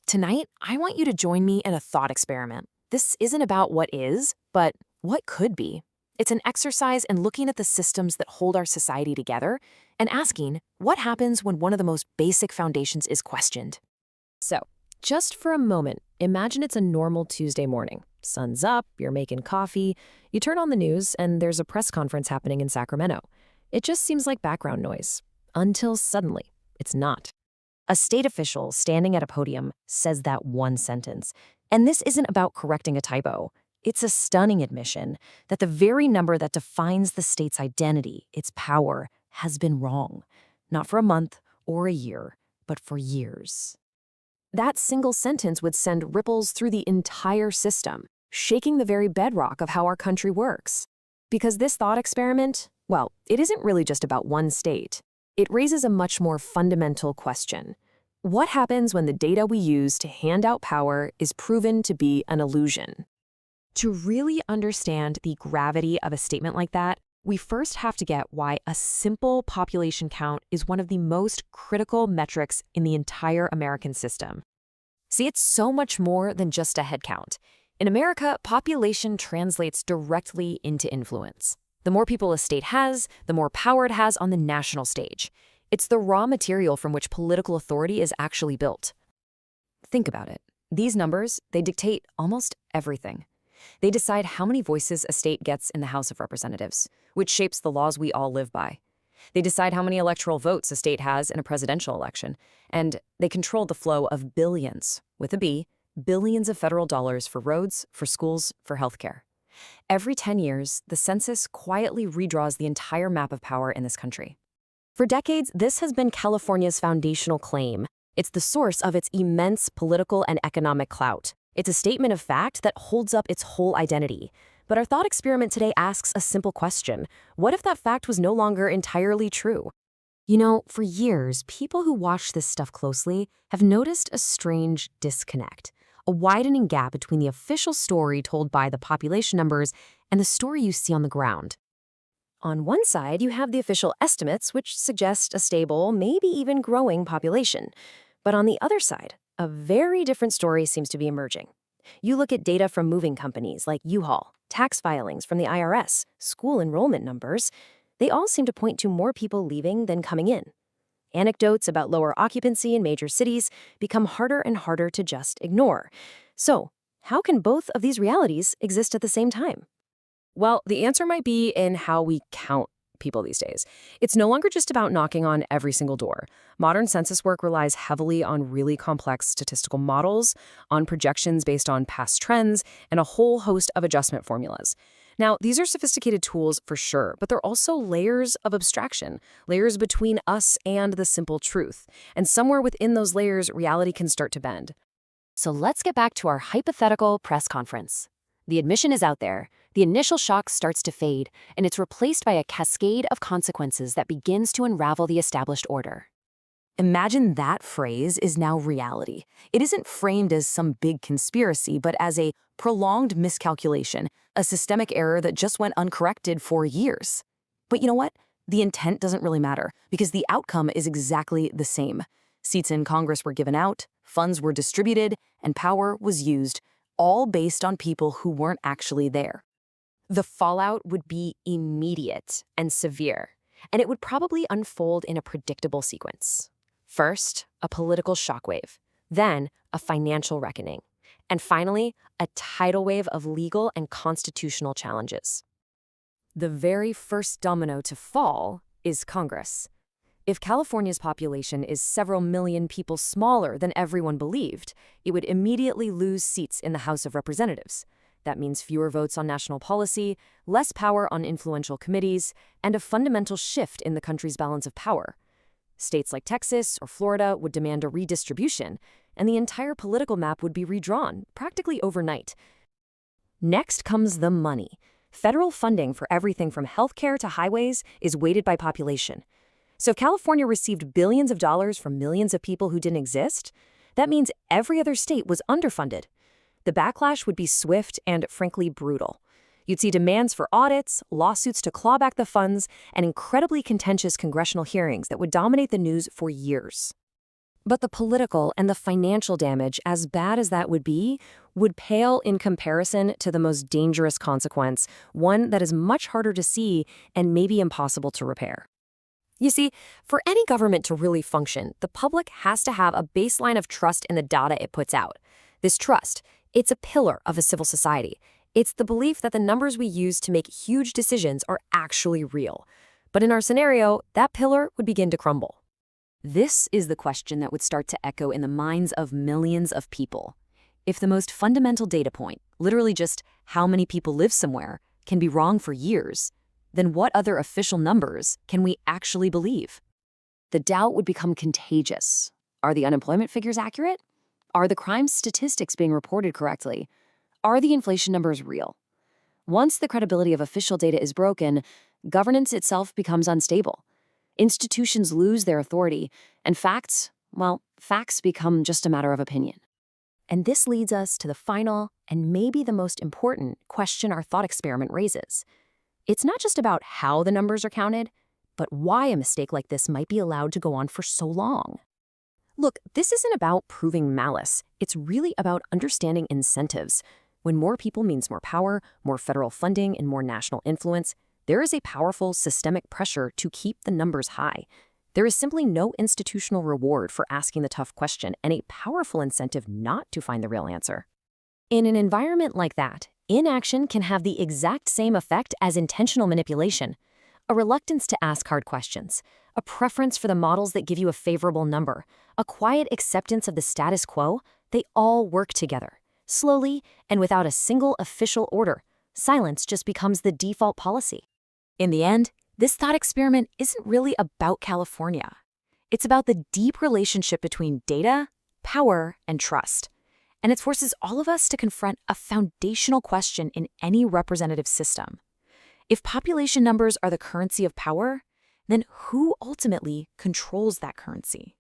Tonight, I want you to join me in a thought experiment. This isn't about what is, but what could be. It's an exercise in looking at the systems that hold our society together and asking what happens when one of the most basic foundations is questioned. So, just for a moment, imagine it's a normal Tuesday morning. Sun's up, you're making coffee, you turn on the news, and there's a press conference happening in Sacramento. It just seems like background noise. Until suddenly, it's not. A state official standing at a podium says that one sentence. And this isn't about correcting a typo. It's a stunning admission that the very number that defines the state's identity, its power, has been wrong. Not for a month or a year, but for years. That single sentence would send ripples through the entire system, shaking the very bedrock of how our country works. Because this thought experiment, well, it isn't really just about one state. It raises a much more fundamental question. What happens when the data we use to hand out power is proven to be an illusion? To really understand the gravity of a statement like that, we first have to get why a simple population count is one of the most critical metrics in the entire American system. See, it's so much more than just a head count. In America, population translates directly into influence. The more people a state has, the more power it has on the national stage. It's the raw material from which political authority is actually built. Think about it. These numbers, they dictate almost everything. They decide how many voices a state gets in the House of Representatives, which shapes the laws we all live by. They decide how many electoral votes a state has in a presidential election, and they control the flow of billions, with a B, billions of federal dollars for roads, for schools, for healthcare. Every 10 years, the census quietly redraws the entire map of power in this country. For decades, this has been California's foundational claim. It's the source of its immense political and economic clout. It's a statement of fact that holds up its whole identity. But our thought experiment today asks a simple question. What if that fact was no longer entirely true? You know, for years, people who watch this stuff closely have noticed a strange disconnect. A widening gap between the official story told by the population numbers and the story you see on the ground. On one side, you have the official estimates, which suggest a stable, maybe even growing population. But on the other side, a very different story seems to be emerging. You look at data from moving companies like U-Haul, tax filings from the IRS, school enrollment numbers. They all seem to point to more people leaving than coming in. Anecdotes about lower occupancy in major cities become harder and harder to just ignore. So, how can both of these realities exist at the same time? Well, the answer might be in how we count people these days. It's no longer just about knocking on every single door. Modern census work relies heavily on really complex statistical models, on projections based on past trends, and a whole host of adjustment formulas. Now, these are sophisticated tools for sure, but they're also layers of abstraction, layers between us and the simple truth. And somewhere within those layers, reality can start to bend. So let's get back to our hypothetical press conference. The admission is out there, the initial shock starts to fade, and it's replaced by a cascade of consequences that begins to unravel the established order. Imagine that phrase is now reality. It isn't framed as some big conspiracy, but as a prolonged miscalculation, a systemic error that just went uncorrected for years. But you know what? The intent doesn't really matter, because the outcome is exactly the same. Seats in Congress were given out, funds were distributed, and power was used, all based on people who weren't actually there. The fallout would be immediate and severe, and it would probably unfold in a predictable sequence. First, a political shockwave, then a financial reckoning, and finally, a tidal wave of legal and constitutional challenges. The very first domino to fall is Congress. If California's population is several million people smaller than everyone believed, it would immediately lose seats in the House of Representatives. That means fewer votes on national policy, less power on influential committees, and a fundamental shift in the country's balance of power. States like Texas or Florida would demand a redistribution, and the entire political map would be redrawn, practically overnight. Next comes the money. Federal funding for everything from healthcare to highways is weighted by population. So if California received billions of dollars from millions of people who didn't exist, that means every other state was underfunded. The backlash would be swift and, frankly, brutal. You'd see demands for audits, lawsuits to claw back the funds, and incredibly contentious congressional hearings that would dominate the news for years. But the political and the financial damage, as bad as that would pale in comparison to the most dangerous consequence, one that is much harder to see and maybe impossible to repair. You see, for any government to really function, the public has to have a baseline of trust in the data it puts out. This trust, it's a pillar of a civil society. It's the belief that the numbers we use to make huge decisions are actually real. But in our scenario, that pillar would begin to crumble. This is the question that would start to echo in the minds of millions of people. If the most fundamental data point, literally just how many people live somewhere, can be wrong for years, then what other official numbers can we actually believe? The doubt would become contagious. Are the unemployment figures accurate? Are the crime statistics being reported correctly? Are the inflation numbers real? Once the credibility of official data is broken, governance itself becomes unstable. Institutions lose their authority, and facts become just a matter of opinion. And this leads us to the final, and maybe the most important, question our thought experiment raises. It's not just about how the numbers are counted, but why a mistake like this might be allowed to go on for so long. Look, this isn't about proving malice. It's really about understanding incentives. When more people means more power, more federal funding, and more national influence, there is a powerful systemic pressure to keep the numbers high. There is simply no institutional reward for asking the tough question and a powerful incentive not to find the real answer. In an environment like that, inaction can have the exact same effect as intentional manipulation. A reluctance to ask hard questions, a preference for the models that give you a favorable number, a quiet acceptance of the status quo, they all work together. Slowly, and without a single official order, silence just becomes the default policy. In the end, this thought experiment isn't really about California. It's about the deep relationship between data, power, and trust. And it forces all of us to confront a foundational question in any representative system. If population numbers are the currency of power, then who ultimately controls that currency?